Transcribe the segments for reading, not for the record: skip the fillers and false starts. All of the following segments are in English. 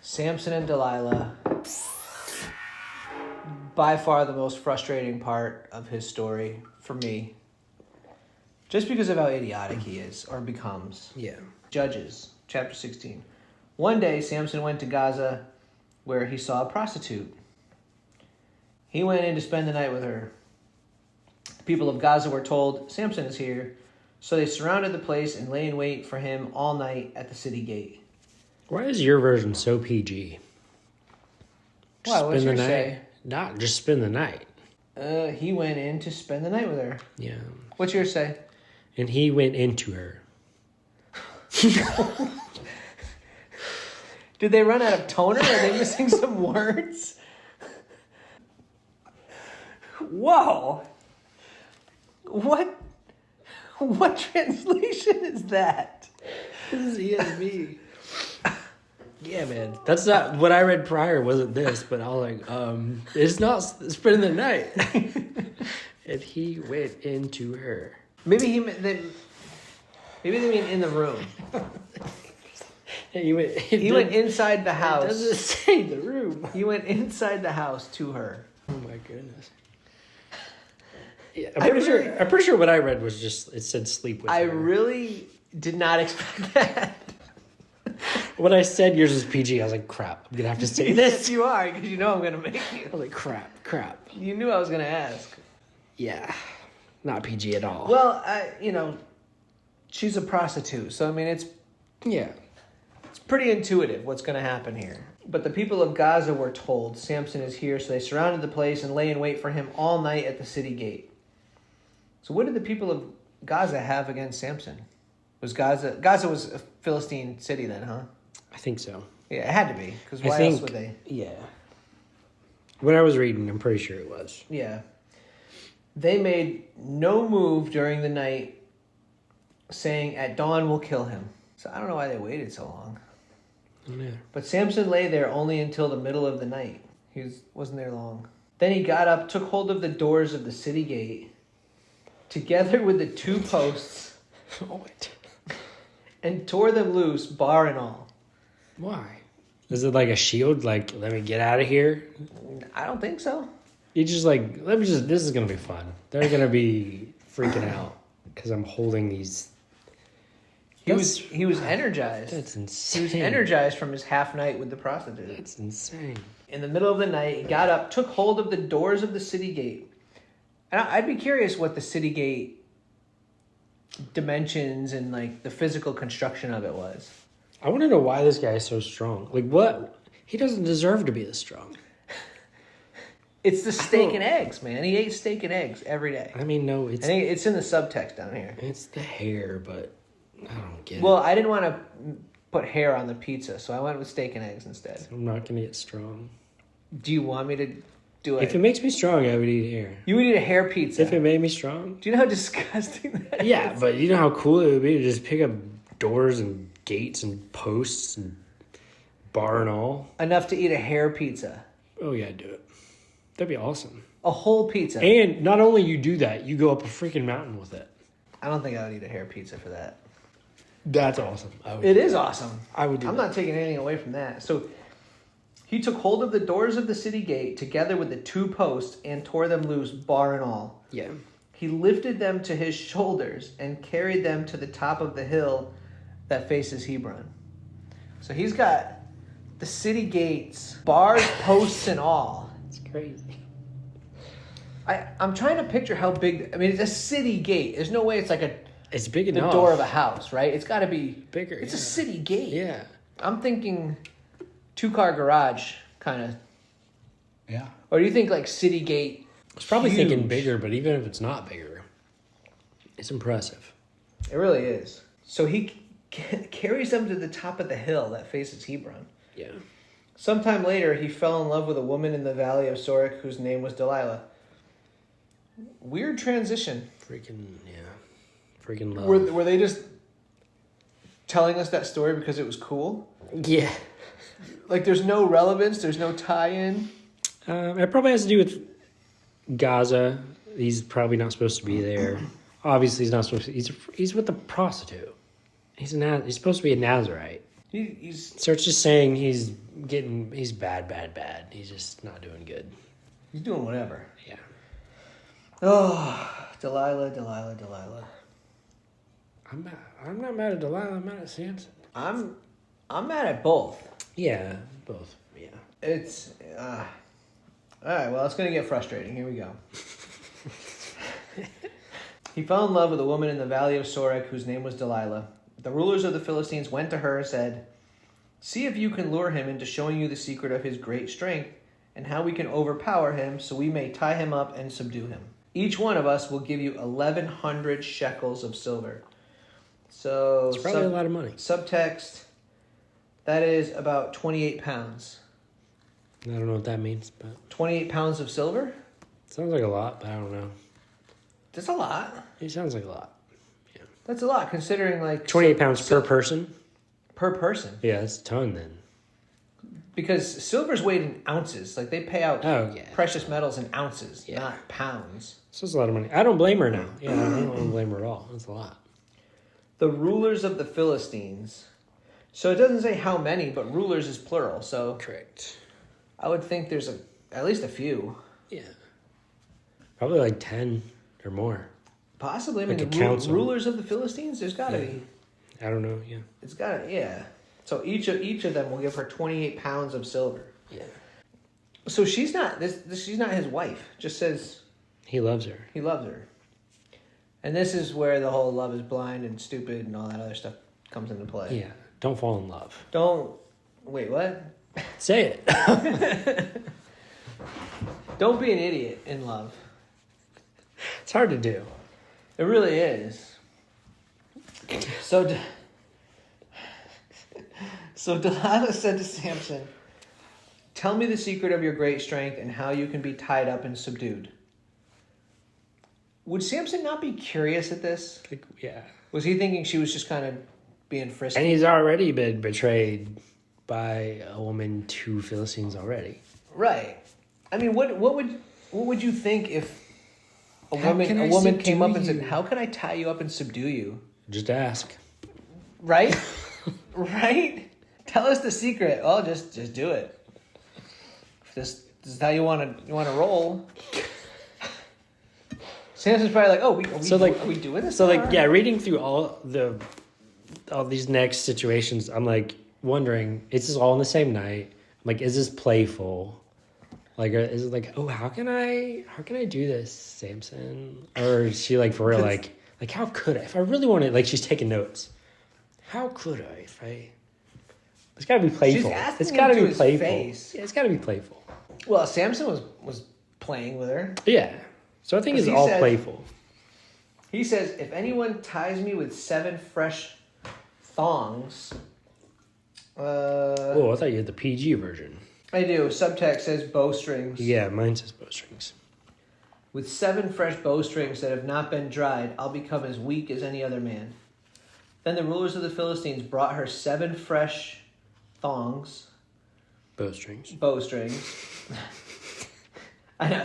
Samson and Delilah. By far the most frustrating part of his story for me. Just because of how idiotic he is, or becomes. Yeah. Judges, chapter 16. One day, Samson went to Gaza, where he saw a prostitute. He went in to spend the night with her. The people of Gaza were told, Samson is here. So they surrounded the place and lay in wait for him all night at the city gate. Why is your version so PG? Why, what's yours say? Not just spend the night. He went in to spend the night with her. Yeah. What's yours say? And he went into her. Did they run out of toner? Are they missing some words? Whoa. What translation is that? This is ESV. Yeah, man. That's not what I read prior. Wasn't this? But I was like, it's not spending the night. And he went into her. Maybe they mean in the room. He went inside the house. It doesn't say the room. He went inside the house to her. Oh my goodness. Yeah, I'm pretty sure what I read was just it said sleep with her. I really did not expect that. When I said yours was PG, I was like, crap, I'm gonna have to say this. Yes, you are, because you know I'm gonna make you. I was like, crap. You knew I was gonna ask. Yeah, not PG at all. Well, she's a prostitute, so I mean, it's pretty intuitive what's gonna happen here. But the people of Gaza were told Samson is here, so they surrounded the place and lay in wait for him all night at the city gate. So what did the people of Gaza have against Samson? Gaza was a Philistine city then, huh? I think so. Yeah, it had to be, because why else would they? Yeah. When I was reading, I'm pretty sure it was. Yeah. They made no move during the night, saying, at dawn we'll kill him. So I don't know why they waited so long. Yeah. But Samson lay there only until the middle of the night. He wasn't there long. Then he got up, took hold of the doors of the city gate, together with the two posts, and tore them loose, bar and all. Why? Is it like a shield? Like, let me get out of here? I don't think so. You just like, this is going to be fun. They're going to be freaking out because I'm holding these. He was energized. That's insane. He was energized from his half night with the prostitute. That's insane. In the middle of the night, he got up, took hold of the doors of the city gate. And I'd be curious what the city gate dimensions and like the physical construction of it was. I want to know why this guy is so strong. Like, what? He doesn't deserve to be this strong. It's the steak and eggs, man. He ate steak and eggs every day. I mean, no, I think it's in the subtext down here. It's the hair, but I don't get it. Well, I didn't want to put hair on the pizza, so I went with steak and eggs instead. I'm not going to get strong. Do you want me to do it? If it makes me strong, I would eat hair. You would eat a hair pizza? If it made me strong? Do you know how disgusting that is? Yeah, but you know how cool it would be to just pick up doors and gates and posts and bar and all? Enough to eat a hair pizza. Oh, yeah, do it. That'd be awesome. A whole pizza. And not only you do that, you go up a freaking mountain with it. I don't think I would eat a hair pizza for that. That's awesome. It is awesome. I would do I'm not taking anything away from that. So he took hold of the doors of the city gate together with the two posts and tore them loose, bar and all. Yeah. He lifted them to his shoulders and carried them to the top of the hill that faces Hebron. So he's got the city gates, bars, posts, and all. It's crazy. I'm trying to picture how big. I mean, it's a city gate. There's no way it's like it's big the enough. door of a house, right? It's got to be bigger. It's a city gate. Yeah. I'm thinking 2-car garage kind of. Yeah. Or do you think like city gate? I was probably huge? thinking bigger, but even if it's not bigger, it's impressive. It really is. So he carries them to the top of the hill that faces Hebron. Yeah. Sometime later, he fell in love with a woman in the valley of Sorek whose name was Delilah. Weird transition. Freaking love. Were they just telling us that story because it was cool? Yeah. Like, there's no relevance, there's no tie-in? It probably has to do with Gaza. He's probably not supposed to be there. Obviously, he's not supposed to. He's with a prostitute. He's supposed to be a Nazarite. So it's just saying he's bad. He's just not doing good. He's doing whatever. Yeah. Oh, Delilah. I'm not mad at Delilah. I'm mad at Samson. I'm mad at both. Yeah, both. Yeah. It's all right. Well, it's gonna get frustrating. Here we go. He fell in love with a woman in the valley of Sorek whose name was Delilah. The rulers of the Philistines went to her and said, "See if you can lure him into showing you the secret of his great strength and how we can overpower him so we may tie him up and subdue him. Each one of us will give you 1,100 shekels of silver." So it's probably a lot of money. Subtext, that is about 28 pounds. I don't know what that means, but 28 pounds of silver? Sounds like a lot, but I don't know. That's a lot. It sounds like a lot. Yeah. That's a lot considering 28 pounds per person? Per person. Yeah, that's a ton then. Because silver's weighed in ounces. Like they pay out precious metals in ounces, not pounds. So it's a lot of money. I don't blame her now. Yeah, I don't blame her at all. That's a lot. The rulers of the Philistines. So it doesn't say how many, but rulers is plural. So correct. I would think there's at least a few. Yeah. Probably like 10 or more. Possibly. I like mean, the rulers of the Philistines, there's got to be. I don't know, yeah. It's got to, yeah. So each of them will give her 28 pounds of silver. Yeah. So she's not she's not his wife. Just says he loves her. He loves her. And this is where the whole love is blind and stupid and all that other stuff comes into play. Yeah. Don't fall in love. Wait, what? Say it. Don't be an idiot in love. It's hard to do. It really is. So Delilah said to Samson, "Tell me the secret of your great strength and how you can be tied up and subdued." Would Samson not be curious at this? Yeah. Was he thinking she was just kind of being frisky? And he's already been betrayed by a woman to Philistines already. Right. I mean, what would you think if a woman came up and said, "How can I tie you up and subdue you?" Just ask. Right? Right? Tell us the secret. Oh, just do it. If this is how you want to roll. Samson's probably like, "Oh, are we doing this?" So reading through all these next situations, I'm like wondering, is this all in the same night? I'm like, is this playful? Like, is it like, oh, how can I do this, Samson? Or is she like for real, like how could I? If I really wanted, like she's taking notes. How could I? It's got to be playful. It's got to be playful. Yeah, it's got to be playful. Well, Samson was playing with her. Yeah. So I think it's all playful. He says, "If anyone ties me with 7 fresh thongs." Oh, I thought you had the PG version. I do. Subtext says bowstrings. Yeah, mine says bowstrings. "With 7 fresh bowstrings that have not been dried, I'll become as weak as any other man." Then the rulers of the Philistines brought her 7 fresh thongs. Bowstrings. I know,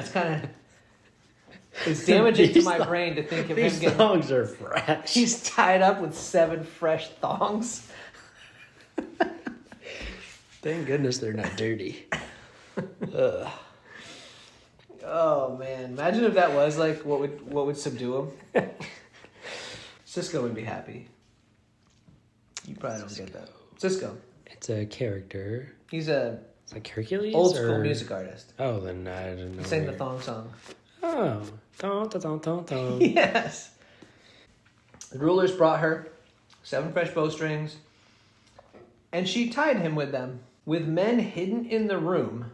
it's damaging to my brain to think of him getting... These thongs are fresh. He's tied up with 7 fresh thongs. Thank goodness they're not dirty. Oh, man. Imagine if that was, what would subdue him. Cisco would be happy. You probably don't get that. Cisco. It's a character. He's It's like Hercules? Old school music artist. Oh, then I didn't know. He sang the thong song. Oh. Thong, thong, thong, thong. Yes. The rulers brought her 7 fresh bowstrings, and she tied him with them. With men hidden in the room,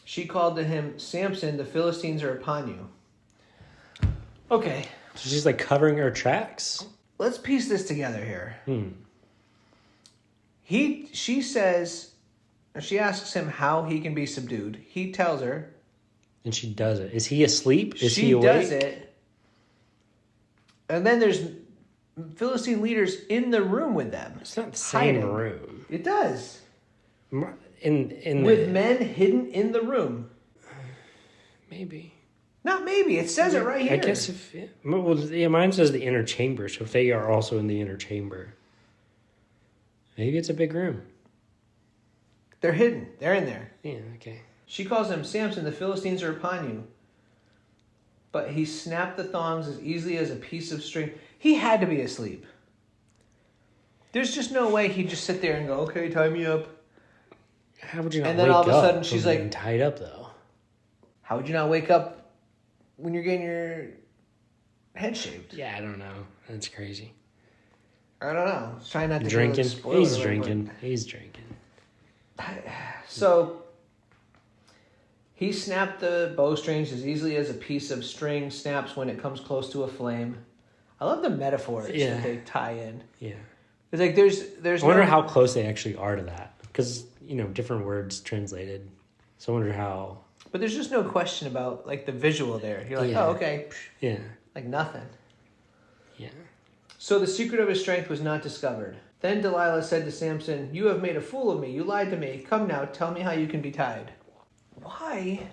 she called to him, "Samson, the Philistines are upon you." Okay. So she's like covering her tracks? Let's piece this together here. She asks him how he can be subdued. He tells her. And she does it. Is he asleep? Is he awake? She does it. And then there's Philistine leaders in the room with them. It's not the same room. It does. With men hidden in the room. Maybe. Not maybe. It says it right here. I guess mine says the inner chamber. So if they are also in the inner chamber. Maybe it's a big room. They're hidden. They're in there. Yeah, okay. She calls him, Samson, the Philistines are upon you. But he snapped the thongs as easily as a piece of string. He had to be asleep. There's just no way he'd just sit there and go, okay, tie me up. How would you not And then wake all of a up sudden from she's being like- tied up, though? How would you not wake up when you're getting your head shaved? Yeah, I don't know. That's crazy. I don't know. Trying not to Drinking? spoil He's it, drinking. He's drinking. So he snapped the bowstrings as easily as a piece of string snaps when it comes close to a flame. I love the metaphors Yeah. that they tie in. Yeah. It's like there's. I wonder no, how close they actually are to that. Because, different words translated. So I wonder how... But there's just no question about like the visual there. You're like, Yeah. oh, okay, Yeah. like nothing. Yeah. So the secret of his strength was not discovered. Then Delilah said to Samson, "You have made a fool of me. You lied to me. Come now, tell me how you can be tied." Why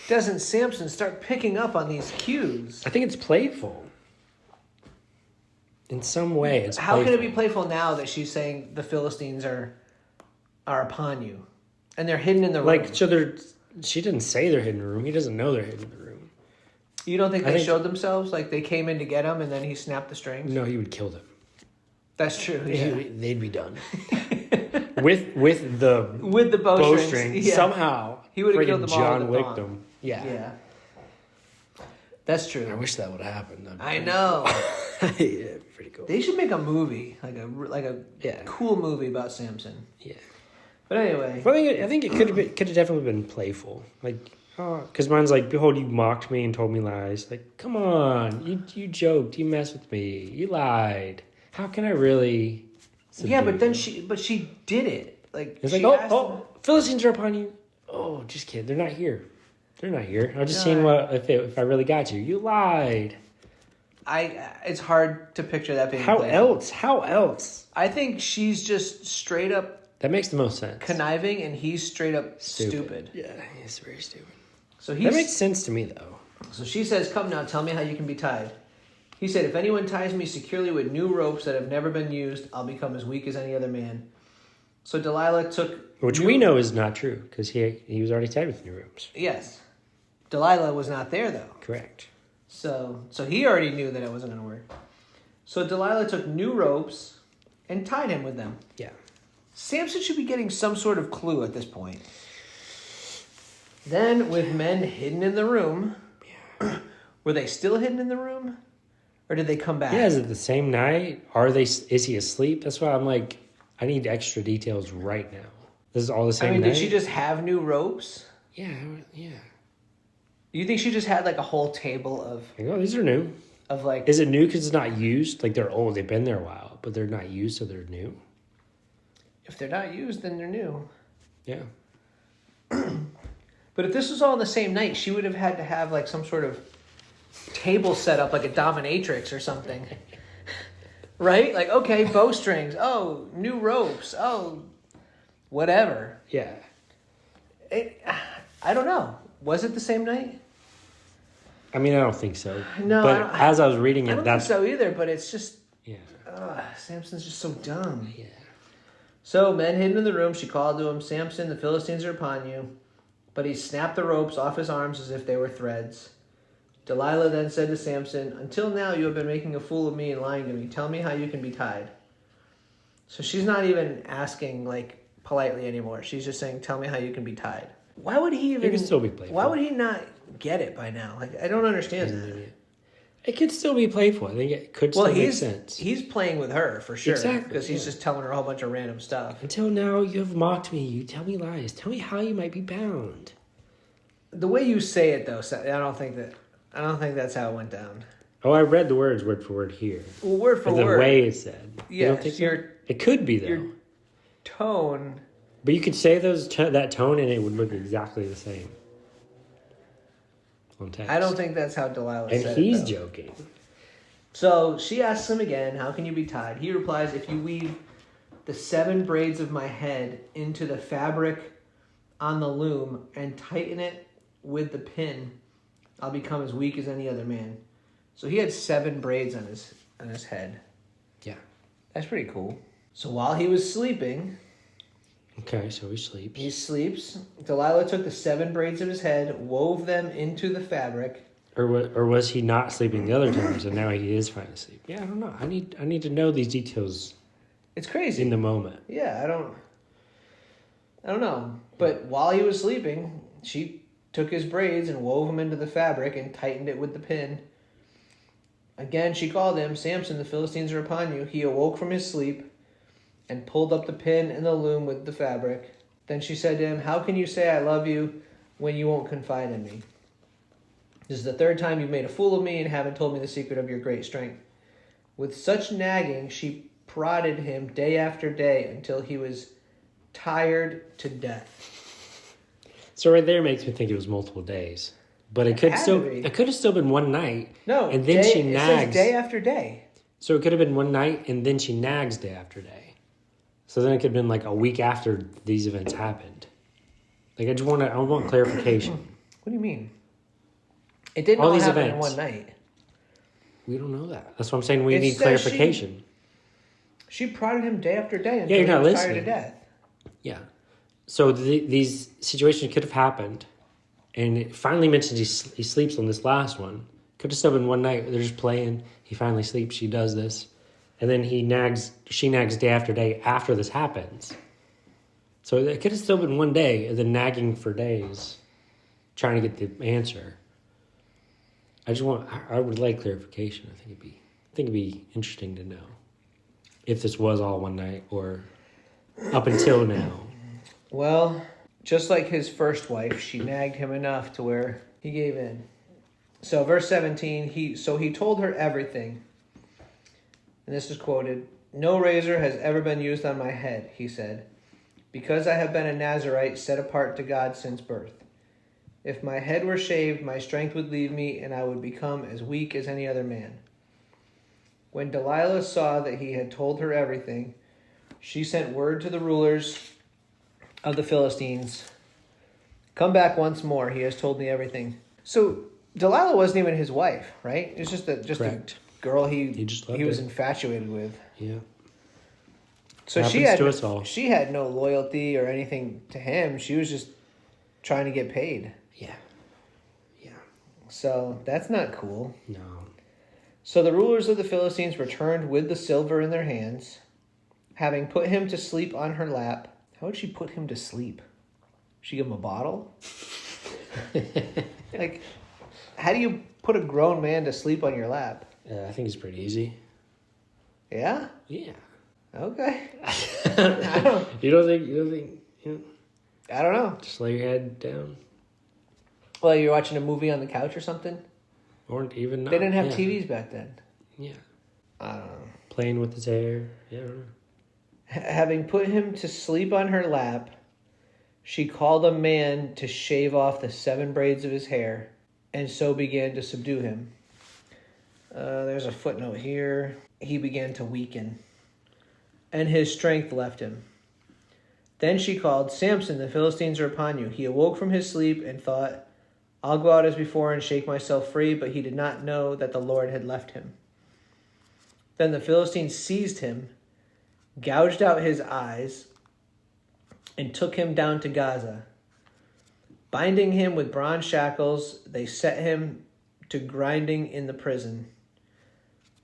doesn't Samson start picking up on these cues? I think it's playful. In some way, it's How can it be playful now that she's saying the Philistines are upon you, and they're hidden in the room? Like, so she didn't say they're hidden in the room. He doesn't know they're hidden in the room. You don't think I they think- showed themselves? Like they came in to get him, and then he snapped the strings? No, he would kill them. That's true. Yeah. They'd be done. with the With the bowstrings. bowstring, Yeah. somehow. He would've friggin' killed them all John with a Wick thong. them. Yeah. Yeah. That's I true. wish that would have happened. That'd be I pretty know. cool. Yeah, pretty cool. They should make a movie, like a Yeah. cool movie about Samson. Yeah. But anyway, Well, I think it could have definitely been playful. Like, because mine's like, behold, you mocked me and told me lies. Like, come on, you joked, you messed with me, you lied. How can I really? yeah, but then subdue you? she did it. Like It's she like, asked him- oh, Philistines are upon you. Oh, just kidding. They're not here. They're not here. I was just No, seeing if I really got you. You lied. It's hard to picture that being. How playful. else? How else? I think she's just straight up That makes the most sense. conniving, and he's straight up stupid. Yeah, he's very stupid. So That makes sense to me, though. So she says, "Come now, tell me how you can be tied." He said, "If anyone ties me securely with new ropes that have never been used, I'll become as weak as any other man." So Delilah took... Which we know is not true, because he was already tied with new ropes. Yes. Delilah was not there, though. Correct. So he already knew that it wasn't going to work. So Delilah took new ropes and tied him with them. Yeah. Samson should be getting some sort of clue at this point. Then, with men hidden in the room... Were they still hidden in the room? Or did they come back? Yeah, is it the same night? Is he asleep? That's why I'm like, I need extra details right now. This is all the same night? Did she just have new ropes? Yeah, yeah. You think she just had like a whole table Oh, these are new. of like... Is it new because it's not used? Like, they're old, they've been there a while, but they're not used, so they're new? If they're not used, then they're new. Yeah. But if this was all in the same night, she would have had to have like some sort of table set up, like a dominatrix or something. Right? Like, okay, bowstrings. Oh, new ropes. Oh, whatever. Yeah. I don't know. Was it the same night? I mean, I don't think so. No, But as I was reading I it, don't that's... think so either, but it's just... Yeah. Samson's just so dumb. Yeah. So, men hidden in the room, she called to him, "Samson, the Philistines are upon you." But he snapped the ropes off his arms as if they were threads. Delilah then said to Samson, "Until now you have been making a fool of me and lying to me. Tell me how you can be tied." So she's not even asking, like, politely anymore. She's just saying, "Tell me how you can be tied." Why would he even... He can still be playful. Why would he not get it by now? Like, I don't understand that. It could still be playful. I think it could still make sense. He's playing with her, for sure. Exactly, Because he's just telling her a whole bunch of random stuff. Until now, you have mocked me. You tell me lies. Tell me how you might be bound. The way you say it, though, I don't think that's how it went down. Oh, I read the words word for word here. Well, word for the word. way it's said. You don't Yes, think so? your It could be, though. your tone. But you could say that tone and it would look exactly the same. On text. I don't think that's how Delilah And said he's it, though. joking. So she asks him again, "How can you be tied?" He replies, "If you weave the 7 braids of my head into the fabric on the loom and tighten it with the pin, I'll become as weak as any other man." So he had 7 braids on his head. Yeah. That's pretty cool. So while he was sleeping, Okay, so he sleeps. he sleeps. Delilah took the 7 braids of his head, wove them into the fabric. Or was he not sleeping the other times, and now he is finally asleep? Yeah, I don't know. I need to know these details It's crazy. in the moment. Yeah, I don't know. But while he was sleeping, she took his braids and wove them into the fabric and tightened it with the pin. Again, she called him, Samson, the Philistines are upon you. He awoke from his sleep and pulled up the pin and the loom with the fabric. Then she said to him, how can you say I love you when you won't confide in me? This is the 3rd time you've made a fool of me and haven't told me the secret of your great strength. With such nagging, she prodded him day after day until he was tired to death. So right there makes me think it was multiple days, but it could have still been one night. No, and then she nags It says day after day. So it could have been one night, and then she nags day after day. So then it could have been like a week after these events happened. Like I want clarification. What do you mean? It didn't all happen in one night. We don't know that. That's what I'm saying. We need clarification. She prodded him day after day until you're not he was listening. tired to death. Yeah. So these situations could have happened, and it finally mentions he sleeps on this last one. Could have still been one night. They're just playing. He finally sleeps. She does this, and then she nags day after day after this happens. So it could have still been one day of the nagging for days, trying to get the answer. I would like clarification. I think it'd be interesting to know if this was all one night or up until now. Well, just like his first wife, she nagged him enough to where he gave in. So verse 17, he told her everything. And this is quoted, no razor has ever been used on my head, he said, because I have been a Nazirite set apart to God since birth. If my head were shaved, my strength would leave me, and I would become as weak as any other man. When Delilah saw that he had told her everything, she sent word to the rulers of the Philistines, come back once more, he has told me everything. So Delilah wasn't even his wife, right? It was just a girl he was infatuated with. Yeah. So she had no loyalty or anything to him. She was just trying to get paid. Yeah. Yeah. So that's not cool. No. So the rulers of the Philistines returned with the silver in their hands, having put him to sleep on her lap. How would she put him to sleep? She give him a bottle? Like, how do you put a grown man to sleep on your lap? I think it's pretty easy. Yeah? Yeah. Okay. You don't think? I don't know. Just lay your head down. Well, you're watching a movie on the couch or something? Or even not. They didn't have TVs back then. Yeah. I don't know. Playing with his hair. Yeah, I don't know. Having put him to sleep on her lap, she called a man to shave off the 7 braids of his hair, and so began to subdue him. There's a footnote here. He began to weaken, and his strength left him. Then she called, Samson, the Philistines are upon you. He awoke from his sleep and thought, I'll go out as before and shake myself free, but he did not know that the Lord had left him. Then the Philistines seized him, gouged out his eyes, and took him down to Gaza. Binding him with bronze shackles, they set him to grinding in the prison.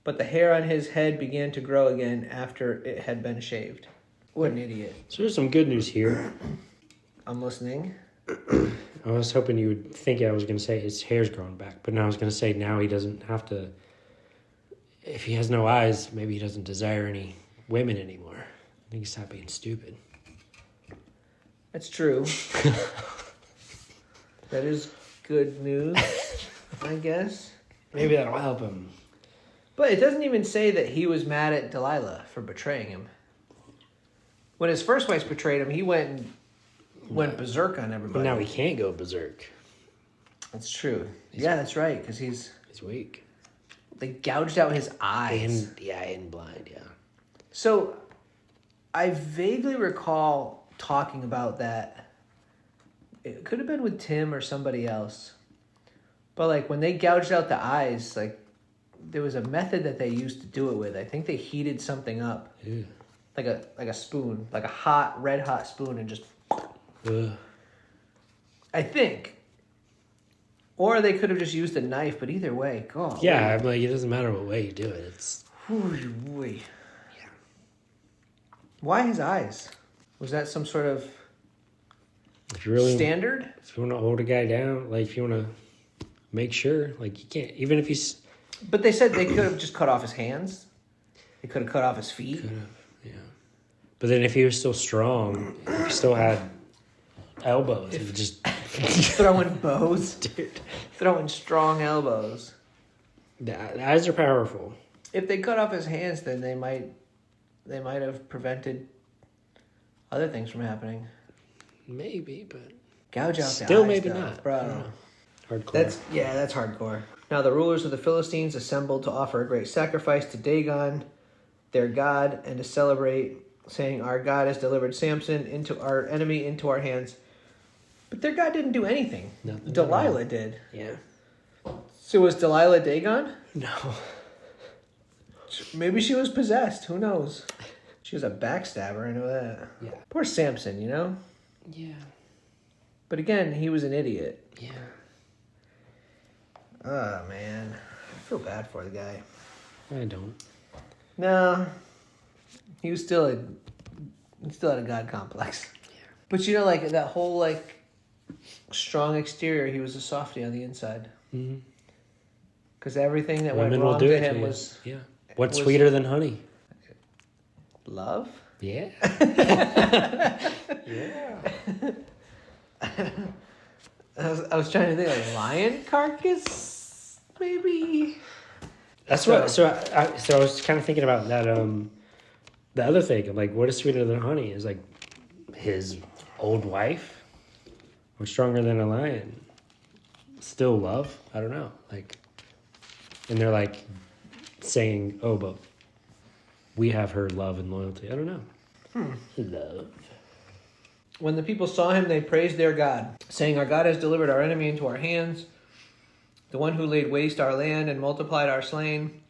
But the hair on his head began to grow again after it had been shaved. What an idiot. So there's some good news here. I'm listening. I was hoping you would think I was going to say his hair's growing back, but now I was going to say now he doesn't have to, if he has no eyes, maybe he doesn't desire any women anymore. I think he stopped being stupid. That's true. That is good news, I guess. Maybe that'll help him. But it doesn't even say that he was mad at Delilah for betraying him. When his first wife betrayed him, he went berserk on everybody. But now he can't go berserk. That's true. Yeah, that's right, because he's weak. They gouged out his eyes. And blind, yeah. So, I vaguely recall talking about that. It could have been with Tim or somebody else. But, like, when they gouged out the eyes, like, there was a method that they used to do it with. I think they heated something up. Ew. like a spoon, like a hot, red hot spoon, and just. Ugh. I think. Or they could have just used a knife, but either way, God. Yeah, I'm like, it doesn't matter what way you do it. It's Yeah. yeah. Why his eyes? Was that some sort of If you really standard? if you want to hold a guy down, like if you want to make sure, like you can't, even if he's. But they said they could have just cut off his hands. They could have cut off his feet. Could have, yeah. But then if he was still strong, if he still had elbows, he would just Throwing bows. dude. Throwing strong elbows. The eyes are powerful. If they cut off his hands, then they might have prevented other things from happening. Maybe, but Gouge out still the eyes, maybe though. not. Bro. I don't know. Hardcore. That's hardcore. Now the rulers of the Philistines assembled to offer a great sacrifice to Dagon, their god, and to celebrate, saying, "Our God has delivered Samson into our enemy into our hands." But their God didn't do anything. Nothing. Delilah did. Yeah. So was Delilah Dagon? No. Maybe she was possessed. Who knows? She was a backstabber. I know that. Yeah. Poor Samson, you know? Yeah. But again, he was an idiot. Yeah. Oh, man. I feel bad for the guy. I don't. No. He still had a God complex. Yeah. But you know, like, that whole, like, strong exterior, he was a softie on the inside. Mm-hmm. Because everything that Women went will wrong do to it to him you. was Yeah. What's was- sweeter than honey? love. Yeah. Yeah. I was trying to think, like, lion carcass, maybe? That's what. So I was kind of thinking about that. The other thing, like, what is sweeter than honey? Is like his old wife. What's stronger than a lion? Still love. I don't know. Like, and they're like saying, "Oh, but we have her love and loyalty." I don't know. Love. When the people saw him, they praised their God, saying, "Our God has delivered our enemy into our hands, the one who laid waste our land and multiplied our slain."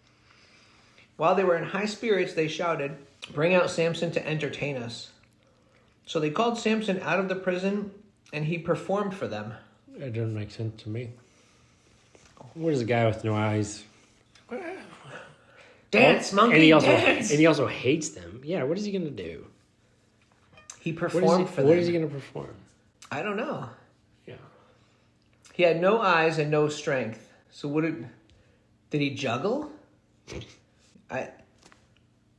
While they were in high spirits, they shouted, "Bring out Samson to entertain us." So they called Samson out of the prison, and he performed for them. That doesn't make sense to me. What is a guy with no eyes? Dance, monkey, dance! And he also hates them. Yeah, what is he gonna do? He performed for them. What is he gonna perform? I don't know. Yeah. He had no eyes and no strength. So did he juggle?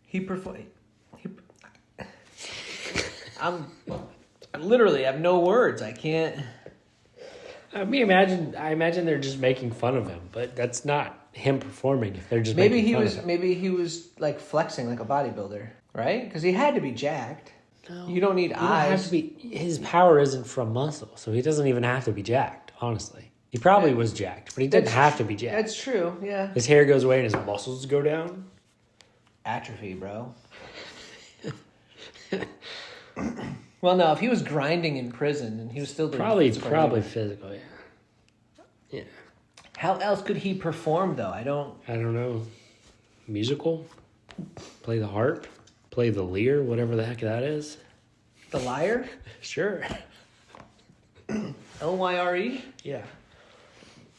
He performed. I literally have no words. I can't. I imagine they're just making fun of him, but that's not him performing. If they're just Maybe making he fun was. of him. Maybe he was like flexing like a bodybuilder, right? Because he had to be jacked. No, You don't need you don't eyes. have to be. His power isn't from muscle, so he doesn't even have to be jacked. Honestly, he probably was jacked, but he didn't have to be jacked. That's true. Yeah. His hair goes away and his muscles go down. Atrophy, bro. Well, no. If he was grinding in prison and he was still doing Probably physical labor, physical. Yeah. Yeah. how else could he perform though? I don't. I don't know. Musical. Play the harp. Play the lyre. Whatever the heck that is. The liar. Sure. Lyre. Yeah.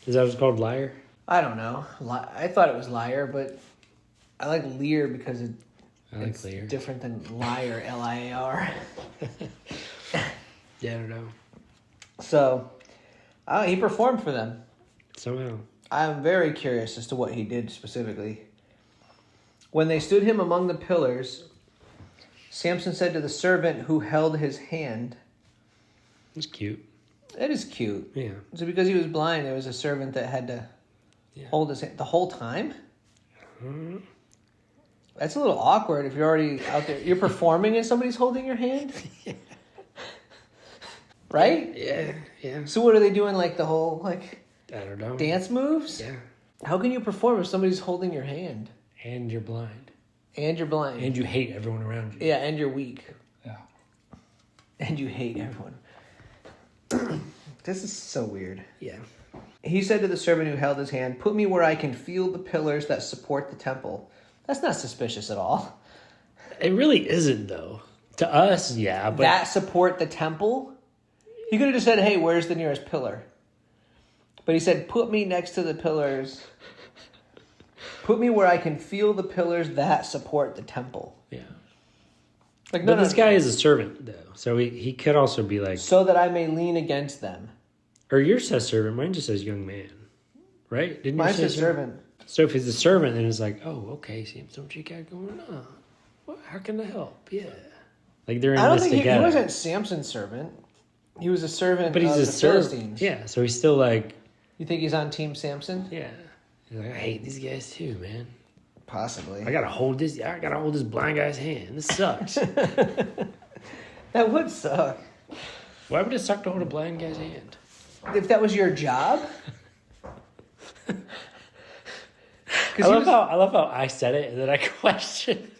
Is that what it's called? Lyre? I don't know. I thought it was liar, but I like lear because I like it's lyre. different than liar. Liar. Yeah, I don't know. So, he performed for them. Somehow. I'm very curious as to what he did specifically. When they stood him among the pillars, Samson said to the servant who held his hand, It's cute. "That is cute." Yeah. So because he was blind, there was a servant that had to hold his hand the whole time? Mm-hmm. That's a little awkward if you're already out there. You're performing and somebody's holding your hand? Right? Yeah. Yeah. So what are they doing, like the whole, like, I don't know. dance moves? Yeah. How can you perform if somebody's holding your hand? And you're blind. And you're blind. And you hate everyone around you. Yeah, and you're weak. Yeah. And you hate everyone. This is so weird. Yeah. He said to the servant who held his hand, "Put me where I can feel the pillars that support the temple." That's not suspicious at all. It really isn't, though. To us, yeah. But that support the temple? He could have just said, hey, where's the nearest pillar? But he said, put me next to the pillars. Put me where I can feel the pillars that support the temple. Yeah. Like, But this guy is a servant, though. So he could also be like... So that I may lean against them. Or yours says servant. Mine just says young man. Right? Didn't Mine says servant. So if he's a servant, then it's like, oh, okay, Samson, what you got going on? Well, how can I help? Yeah. Like they're in I don't this think together. he wasn't Samson's servant. He was a servant But he's of a the servant. Philistines. Yeah, so he's still like... You think he's on Team Samson? Yeah. He's like, I hate these guys too, man. Possibly. I gotta hold this blind guy's hand. This sucks. That would suck. Why would it suck to hold a blind guy's hand? If that was your job? I love how I said it and then I questioned.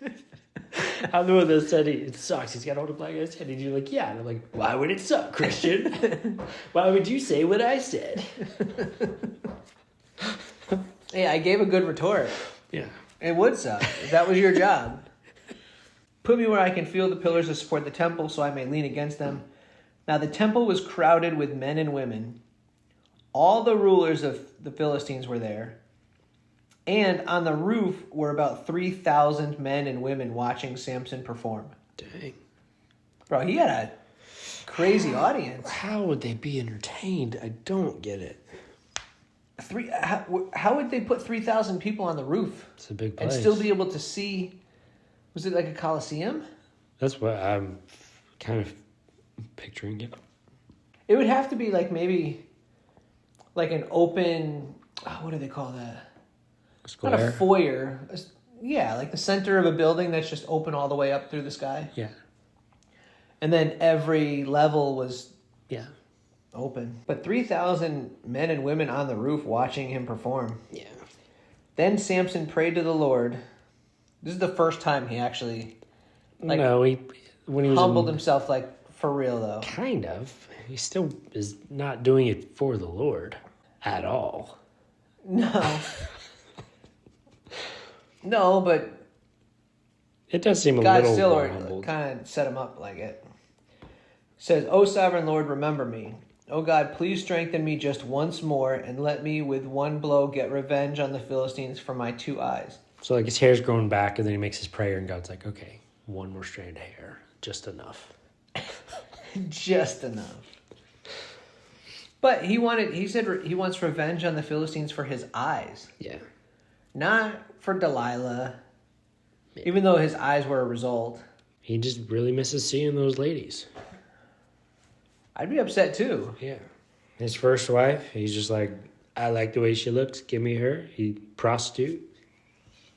I'm the one that said it sucks. He's got to hold a blind guy's hand. And you're like, yeah. And I'm like, why would it suck, Christian? Why would you say what I said? Hey, I gave a good retort. Yeah. It would suck if that was your job. Put me where I can feel the pillars that support the temple so I may lean against them. Now the temple was crowded with men and women. All the rulers of the Philistines were there. And on the roof were about 3,000 men and women watching Samson perform. Dang. Bro, he had a crazy audience. How would they be entertained? I don't get it. How would they put 3,000 people on the roof? It's a big place. And still be able to see... Was it like a coliseum? That's what I'm kind of picturing it. It would have to be like maybe like an open... what do they call that? Square? Not a foyer. Yeah, like the center of a building that's just open all the way up through the sky. Yeah. And then every level was open. But 3,000 men and women on the roof watching him perform. Yeah. Then Samson prayed to the Lord. This is the first time he actually when he was humbled himself, like for real though. Kind of. He still is not doing it for the Lord at all. No. No, but it does seem a God little still more humbled. kind of set him up like it. Says, O sovereign Lord, remember me. O God, please strengthen me just once more and let me with one blow get revenge on the Philistines for my 2 eyes. So like his hair's growing back and then he makes his prayer and God's like, okay, one more strand of hair. Just enough. Just enough. But he said he wants revenge on the Philistines for his eyes. Yeah. Not for Delilah. Yeah. Even though his eyes were a result. He just really misses seeing those ladies. I'd be upset too. Yeah. His first wife, he's just like, I like the way she looks. Give me her. He prostitute.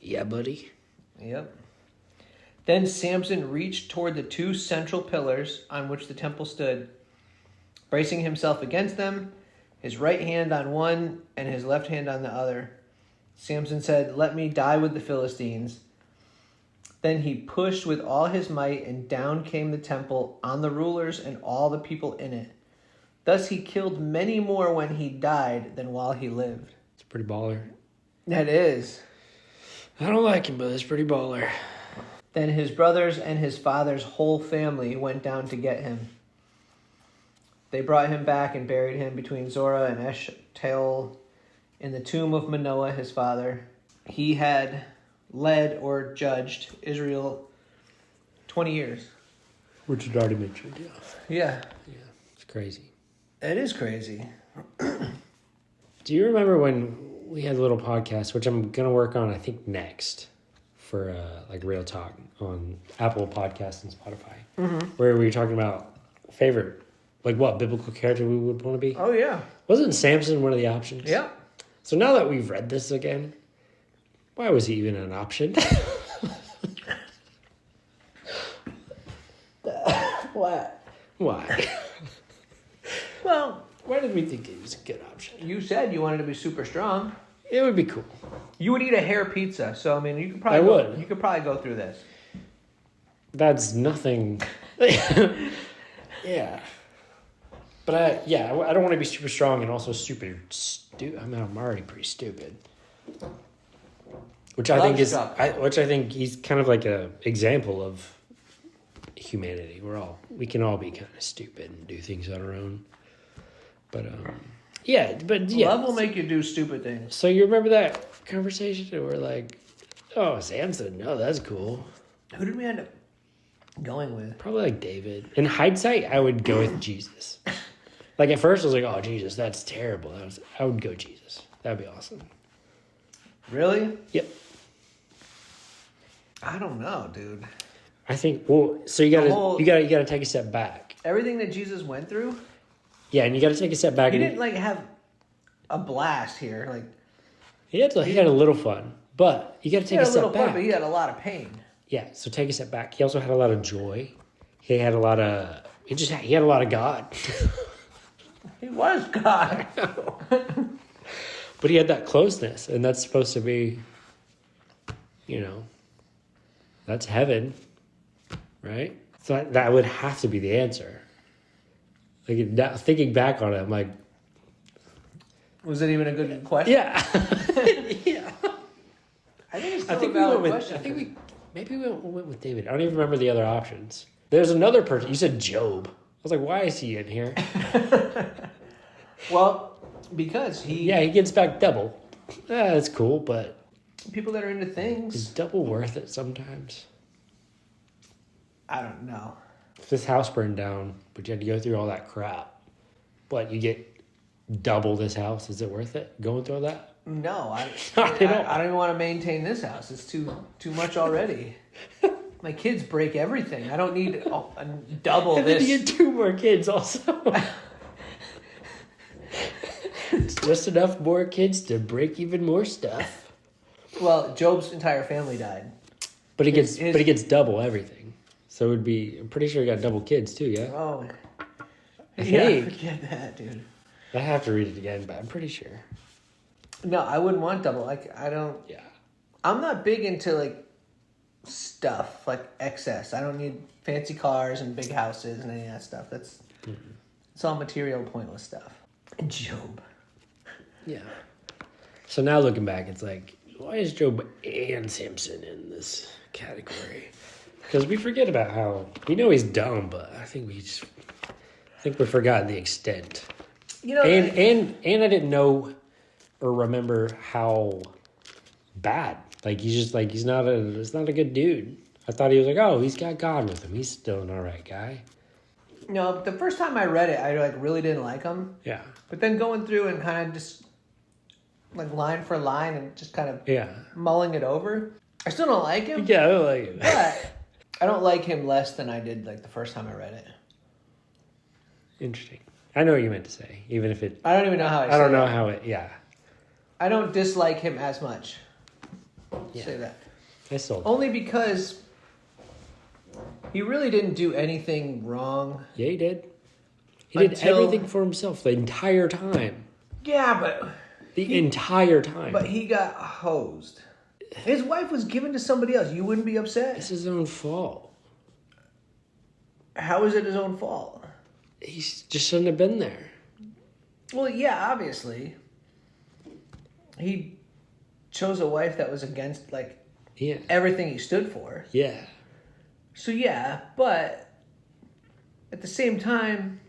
Yeah, buddy. Yep. Then Samson reached toward the 2 central pillars on which the temple stood, bracing himself against them, his right hand on one and his left hand on the other. Samson said, let me die with the Philistines. Then he pushed with all his might, and down came the temple on the rulers and all the people in it. Thus he killed many more when he died than while he lived. It's pretty baller. That is. I don't like him, but it's pretty baller. Then his brothers and his father's whole family went down to get him. They brought him back and buried him between Zorah and Eshtaol in the tomb of Manoah, his father. He had led or judged Israel 20 years. Which had already mentioned, yeah. Yeah. Yeah, it's crazy. It is crazy. Do you remember when we had a little podcast, which I'm going to work on, I think, next for like Real Talk on Apple Podcasts and Spotify, where we were talking about favorite, like what biblical character we would want to be? Oh, yeah. Wasn't Samson one of the options? Yeah. So now that we've read this again, why was he even an option? What? Why? Well, Why did we think he was a good option? you said you wanted to be super strong. It would be cool. You would eat a hair pizza, so I mean, you could probably You could probably go through this. That's nothing. Yeah. But I don't want to be super strong and also super stupid. I mean, I'm already pretty stupid. Which I think is, Love-struck. which I think he's kind of like a example of humanity. We can all be kind of stupid and do things on our own. But yeah. Love will make you do stupid things. So you remember that conversation where we're like, oh, Samson, no, that's cool. Who did we end up going with? Probably like David. In hindsight, I would go with Jesus. Like at first I was like, oh, Jesus, that's terrible. I would go Jesus. That'd be awesome. Really? Yep. I don't know, dude. I think, so you gotta take a step back. Everything that Jesus went through, Yeah, and you gotta take a step back. he didn't like have a blast here. Like He had a little fun, but you gotta he take had a a step little back. fun, but he had a lot of pain. Yeah, so take a step back. He also had a lot of joy. He had a lot of, he had a lot of God. He was God. But he had that closeness, and that's supposed to be, that's heaven, right? So that would have to be the answer. Like, thinking back on it, I'm like, Was it even a good question? yeah. Yeah. I think it's I still think a we valid went with, question. maybe we went with David. I don't even remember the other options. There's another person. You said Job. I was like, why is he in here? Well, because Yeah, he gets back double. That's cool, but people that are into is things, double worth it sometimes? I don't know. If this house burned down, but you had to go through all that crap, but you get double this house, is it worth it? Going through all that? No, Not at all. I don't even want to maintain this house. It's too much already. My kids break everything. I don't need a double And then this. you get 2 more kids also. It's just enough more kids to break even more stuff. Well, Job's entire family died. But he gets His- but he gets double everything. So it would be, I'm pretty sure he got double kids too, yeah? Oh, I yeah, think. forget that, dude. I have to read it again, but I'm pretty sure. No, I wouldn't want double. Like, I don't. Yeah. I'm not big into like stuff like excess. I don't need fancy cars and big houses and any of that stuff. It's all material, pointless stuff. And Job. Yeah. So now looking back, it's like, why is Job and Samson in this category? Because we forget about how, we know he's dumb, but I think we've forgotten the extent. You know, And I didn't know or remember how bad. Like he's not a good dude. I thought he was like, oh, he's got God with him. He's still an alright guy. no, the first time I read it, I like really didn't like him. Yeah. But then going through and kind of just like line for line and just kind of Yeah. mulling it over, I still don't like him. Yeah, I don't like it. But I don't like him less than I did like the first time I read it. Interesting. I know what you meant to say, even if it. I don't even know how I don't say know it. how it. Yeah. I don't dislike him as much. Yeah. Say that. I sold. Only because he really didn't do anything wrong. Yeah, he did. He did Until- everything for himself the entire time. Yeah, but The entire time. But he got hosed. His wife was given to somebody else. You wouldn't be upset. It's his own fault. How is it his own fault? He just shouldn't have been there. Well, yeah, obviously. He chose a wife that was against like Yeah. everything he stood for. Yeah. So yeah, but at the same time,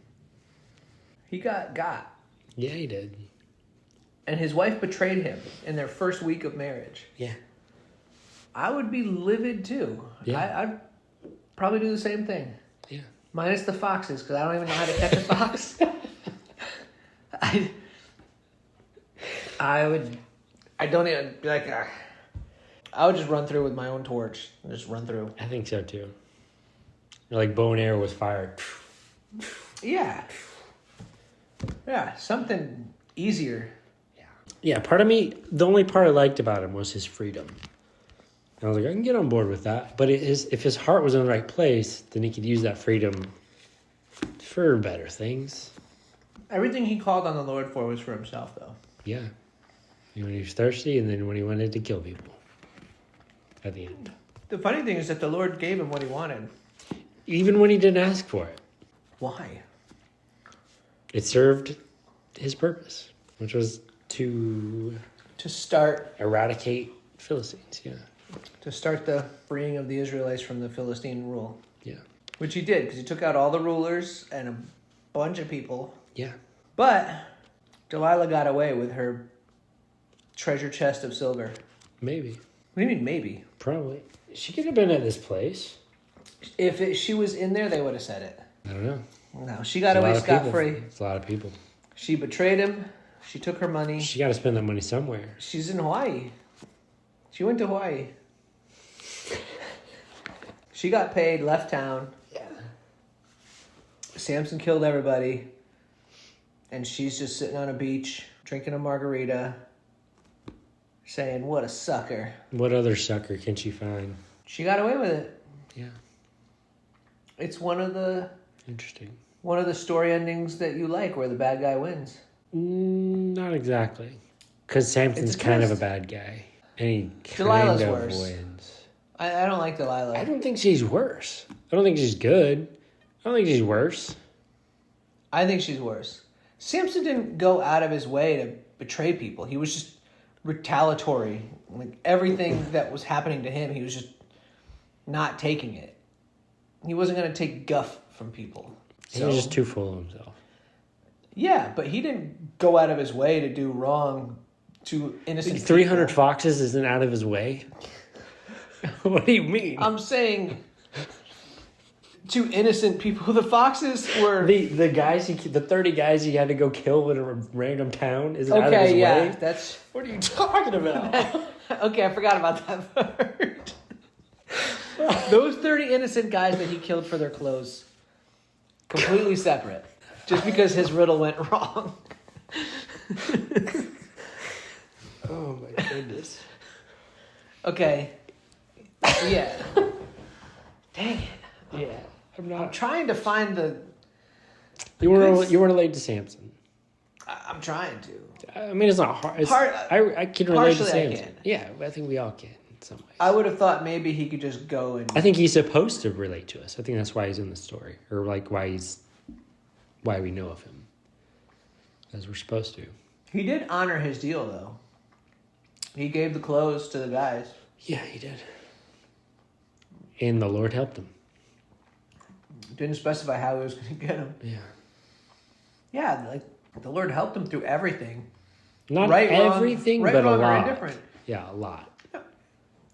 he got. Yeah, he did. And his wife betrayed him in their first week of marriage. Yeah. I would be livid too. Yeah. I'd probably do the same thing. Yeah. Minus the foxes, because I don't even know how to catch a fox. I don't even be like. I would just run through with my own torch and just run through. I think so too. Like bow and arrow with fire. Yeah. Yeah, something easier. Yeah, part of me, the only part I liked about him was his freedom. And I was like, I can get on board with that. But if his heart was in the right place, then he could use that freedom for better things. Everything he called on the Lord for was for himself, though. Yeah. When he was thirsty and then when he wanted to kill people. At the end. The funny thing is that the Lord gave him what he wanted. Even when he didn't ask for it. Why? It served his purpose, which was to To start. eradicate Philistines, yeah. to start the freeing of the Israelites from the Philistine rule. Yeah. Which he did, because he took out all the rulers and a bunch of people. Yeah. But Delilah got away with her treasure chest of silver. Maybe. What do you mean, maybe? Probably. She could have been at this place. If she was in there, they would have said it. I don't know. No, she got away scot-free. It's a lot of people. She betrayed him. She took her money. She got to spend that money somewhere. She's in Hawaii. She went to Hawaii. She got paid, left town. Yeah. Samson killed everybody. And she's just sitting on a beach, drinking a margarita, saying, what a sucker. What other sucker can she find? She got away with it. Yeah. It's one of the story endings that you like, where the bad guy wins. Not exactly. Because Samson's kind of a bad guy. And he Delilah's kind of worse. wins. I don't like Delilah. I don't think she's worse. I don't think she's good. I don't think she's worse. I think she's worse. Samson didn't go out of his way to betray people. He was just retaliatory. Like everything that was happening to him, he was just not taking it. He wasn't going to take guff from people. He was just too full of himself. Yeah, but he didn't go out of his way to do wrong to innocent 300 people. foxes isn't out of his way? What do you mean? I'm saying to innocent people. The foxes were... The guys, the 30 guys he had to go kill in a random town isn't out of his way? That's... What are you talking about? Okay, I forgot about that part. Those 30 innocent guys that he killed for their clothes, completely separate. Just because his riddle went wrong. Oh my goodness. Okay. Yeah. Dang it. Yeah. I'm trying to find the... You weren't related to Samson. I'm trying to. I mean, it's not hard. I can relate to Samson. Yeah, I think we all can in some ways. I would have thought maybe he could just go and... I think he's supposed to relate to us. I think that's why he's in the story. Or like why we know of him. As we're supposed to. He did honor his deal, though. He gave the clothes to the guys. Yeah, he did. And the Lord helped him. Didn't specify how he was going to get them. Yeah. Yeah, like the Lord helped him through everything. Not right, everything, wrong, but right, a wrong, lot. Or indifferent. Yeah, a lot.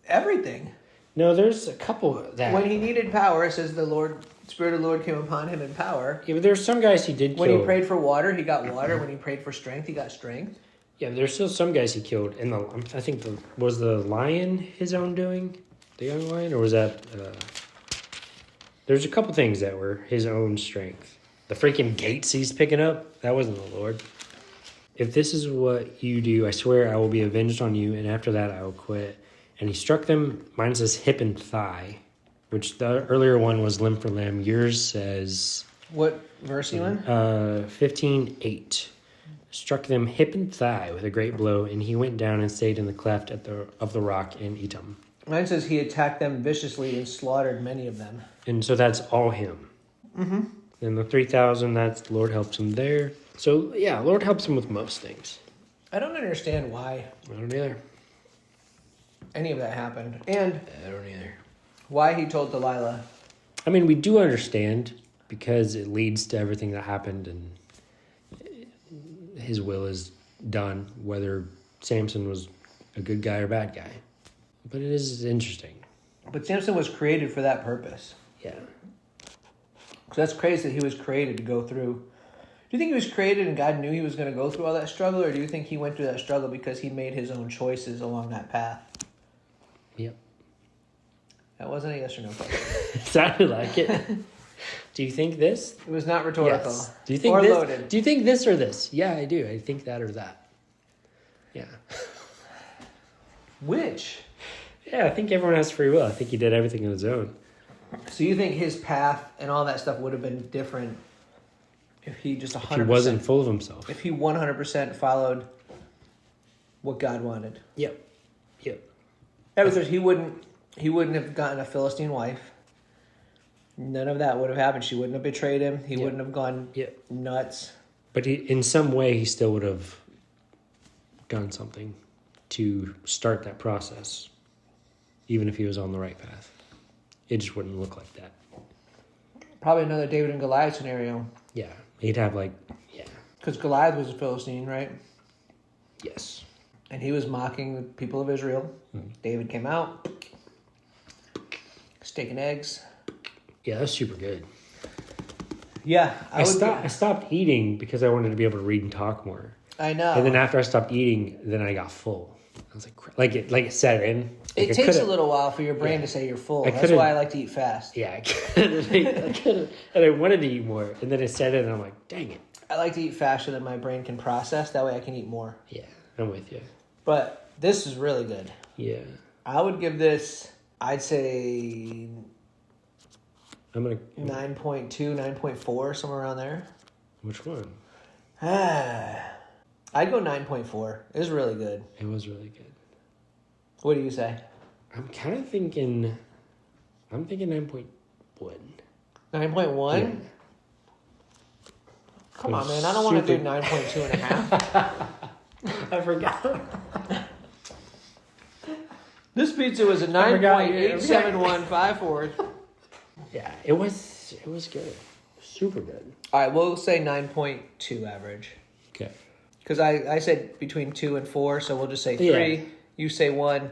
Everything. No, there's a couple that... When he needed power, it says the Spirit of the Lord came upon him in power. Yeah, but there's some guys he did When kill. he prayed for water, he got water. When he prayed for strength, he got strength. Yeah, there's still some guys he killed. And I think was the lion his own doing? The young lion? Or was that... There's a couple things that were his own strength. The freaking gates he's picking up, that wasn't the Lord. If this is what you do, I swear I will be avenged on you, and after that I will quit. And he struck them, mine says hip and thigh, which the earlier one was limb for limb. Yours says... What verse you in? 15:8. Struck them hip and thigh with a great blow, and he went down and stayed in the cleft of the rock in Etam. Mine says he attacked them viciously and slaughtered many of them. And so that's all him. Mm-hmm. And the 3,000, that's Lord helps him there. So, yeah, Lord helps him with most things. I don't understand why I don't either. any of that happened. And I don't either. why he told Delilah. I mean, we do understand because it leads to everything that happened and his will is done, whether Samson was a good guy or bad guy. But it is interesting. But Samson was created for that purpose. Yeah. So that's crazy that he was created to go through. Do you think he was created and God knew he was going to go through all that struggle? Or do you think he went through that struggle because he made his own choices along that path? Yep. That wasn't a yes or no question. It sounded like it. Do you think this? It was not rhetorical. Yes. Do you think or this? loaded. Do you think this or this? Yeah, I do. I think that or that. Yeah. Which? Yeah, I think everyone has free will. I think he did everything on his own. So you think his path and all that stuff would have been different if he just 100%... If he wasn't full of himself. If he 100% followed what God wanted. Yep. Because he wouldn't have gotten a Philistine wife. None of that would have happened. She wouldn't have betrayed him. He wouldn't have gone nuts. But in some way, he still would have done something. to start that process, even if he was on the right path. It just wouldn't look like that. Probably another David and Goliath scenario. Yeah, he'd have Because Goliath was a Philistine, right? Yes. And he was mocking the people of Israel. Mm-hmm. David came out, steak and eggs. Yeah, that's super good. Yeah, I stopped eating because I wanted to be able to read and talk more. I know. And then after I stopped eating, then I got full. I was like it set in. It takes a little while for your brain to say you're full. That's why I like to eat fast. Yeah, I could've, and I wanted to eat more, and then it set in, and I'm like, dang it. I like to eat faster than my brain can process. That way I can eat more. Yeah, I'm with you. But this is really good. Yeah. I would give this, I'd say 9.2, 9.4, somewhere around there. Which one? I'd go 9.4. It was really good. It was really good. What do you say? I'm kind of thinking 9.1. 9.1? Yeah. Come on, man. I don't want to do 9.2 and a half. I forgot. This pizza was a 9.87154. Yeah, it was good. Super good. All right, we'll say 9.2 average. Okay. Because I said between 2 and 4, so we'll just say 3. Yeah. You say 1.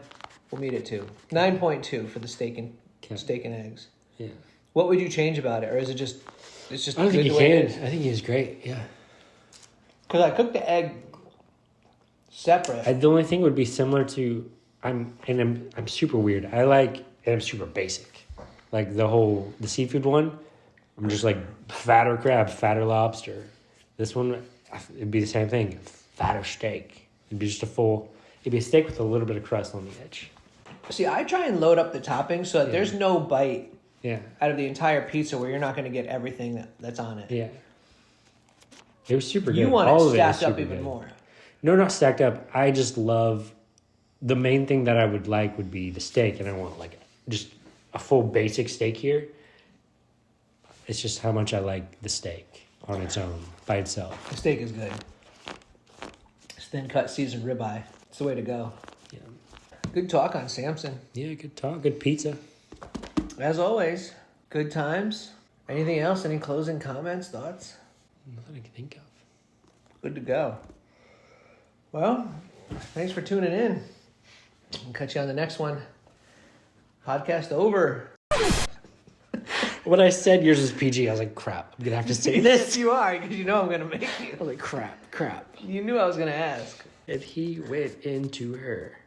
We'll meet at 2. 9.2 for the steak and eggs. Yeah. What would you change about it, or is it just it's just? I don't think good you the way can. it is? I think he was great. Yeah. Because I cooked the egg separate. The only thing would be similar to I'm super weird. I'm super basic. Like the seafood one, I'm just like fatter crab, fatter lobster. This one, it'd be the same thing. Fatter steak. It'd be just it'd be a steak with a little bit of crust on the edge. See, I try and load up the toppings so that there's no bite out of the entire pizza where you're not going to get everything that's on it. Yeah. It was super good. You want All it stacked up even good. more. No, not stacked up. I just love the main thing that I would like would be the steak, and I want like just a full basic steak here. It's just how much I like the steak on its own by itself. The steak is good. It's thin cut seasoned ribeye. It's the way to go. Yeah. Good talk on Samson. Yeah, good talk. Good pizza. As always, good times. Anything else? Any closing comments, thoughts? Nothing I can think of. Good to go. Well, thanks for tuning in. I'll catch you on the next one. Podcast over. When I said yours is PG, I was like, crap, I'm going to have to say this. Yes, you are, because you know I'm going to make you. I was like, crap. You knew I was going to ask. And he went into her.